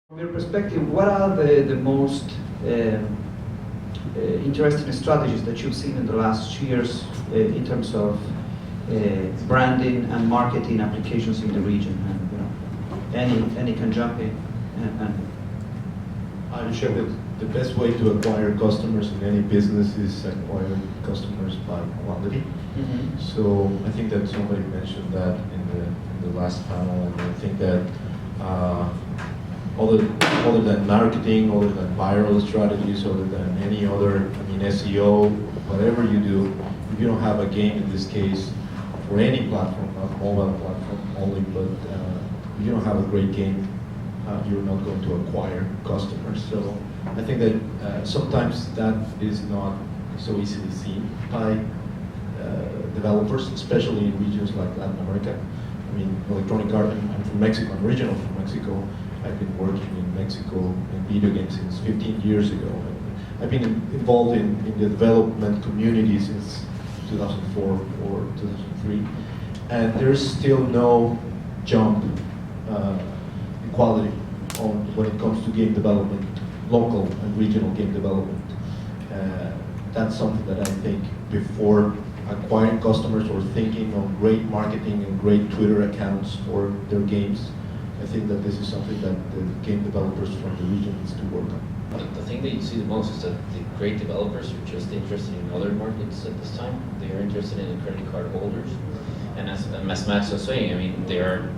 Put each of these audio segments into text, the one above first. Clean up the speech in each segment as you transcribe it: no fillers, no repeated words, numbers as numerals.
From your perspective, what are the most interesting strategies that you've seen in the last years in terms of branding and marketing applications in the region? And any can jump in. I'm sure that the best way to acquire customers in any business is acquiring customers by quantity. Mm-hmm. So I think that somebody mentioned that in the last panel, and I think that other than marketing, other than viral strategies, other than any other, SEO, whatever you do, if you don't have a game in this case for any platform, not mobile platform only, but if you don't have a great game, you're not going to acquire customers. So I think that sometimes that is not so easily seen by developers, especially in regions like Latin America. Electronic Art, I'm from Mexico, I'm original from Mexico. I've been working in Mexico in video games since 15 years ago. I've been involved in the development community since 2004 or 2003. And there's still no jump in quality when it comes to game development, local and regional game development. That's something that I think before acquiring customers or thinking on great marketing and great Twitter accounts for their games, I think that this is something that the game developers from the region needs to work on. The thing that you see the most is that the great developers are just interested in other markets at this time. They are interested in the credit card holders. And as Max was saying, they're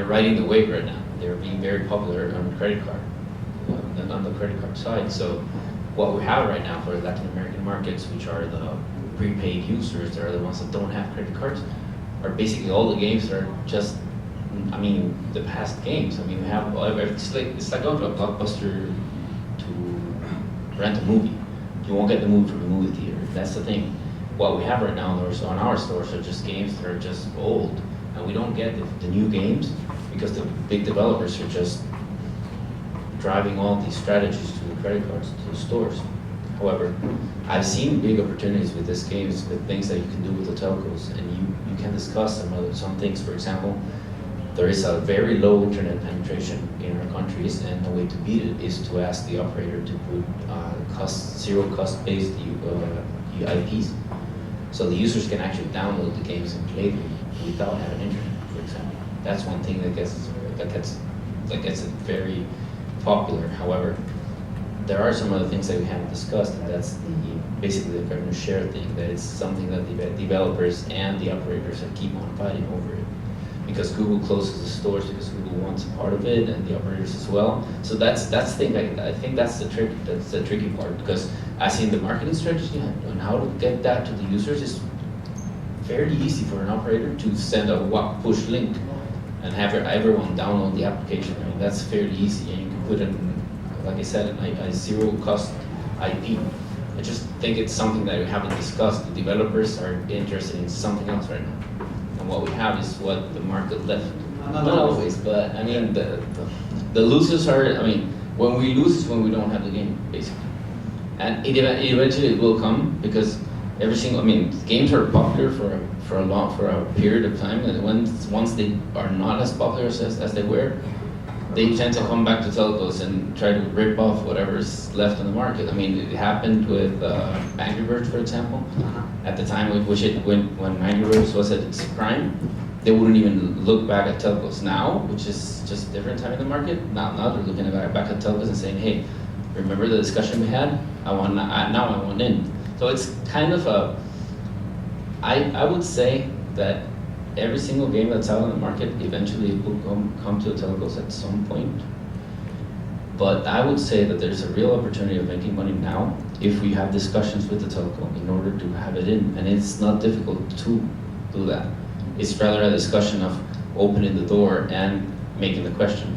riding the wave right now. They're being very popular on the credit card, and on the credit card side. So what we have right now for Latin American markets, which are the prepaid users, that are the ones that don't have credit cards, are basically all the games that are just, the past games. We have, it's like going to a Blockbuster to rent a movie. You won't get the movie from the movie theater. That's the thing. What we have right now on our stores are just games that are just old, and we don't get the new games because the big developers are just driving all these strategies to the credit cards, to the stores. However, I've seen big opportunities with these games, with things that you can do with the telcos, and you can discuss some things. For example, there is a very low internet penetration in our countries, and the way to beat it is to ask the operator to put zero cost-based IPs, so the users can actually download the games and play them without having internet, for example. That's one thing that gets it very popular. However, there are some other things that we haven't discussed, and that's basically the revenue share thing. That it's something that the developers and the operators keep on fighting over it. Because Google closes the stores because Google wants a part of it, and the operators as well. So that's the thing. I think that's the trick. That's the tricky part, because I think the marketing strategy and how to get that to the users is fairly easy for an operator to send a push link and have everyone download the application. That's fairly easy, and you can put in, like I said, a zero cost IP. I just think it's something that we haven't discussed. The developers are interested in something else right now. And what we have is what the market left. Not always, but the losers are, when we lose is when we don't have the game, basically. And eventually it will come, because games are popular for a period of time, and once they are not as popular as they were, they tend to come back to telcos and try to rip off whatever is left in the market. It happened with Angry Birds, for example. At the time when Angry Birds was at its prime, they wouldn't even look back at telcos. Now, which is just a different time in the market, now they're looking back at telcos and saying, hey, remember the discussion we had? Now I want in. So it's kind of I would say that every single game that's out on the market eventually will come to the telcos at some point. But I would say that there's a real opportunity of making money now if we have discussions with the telco in order to have it in. And it's not difficult to do that. It's rather a discussion of opening the door and making the question.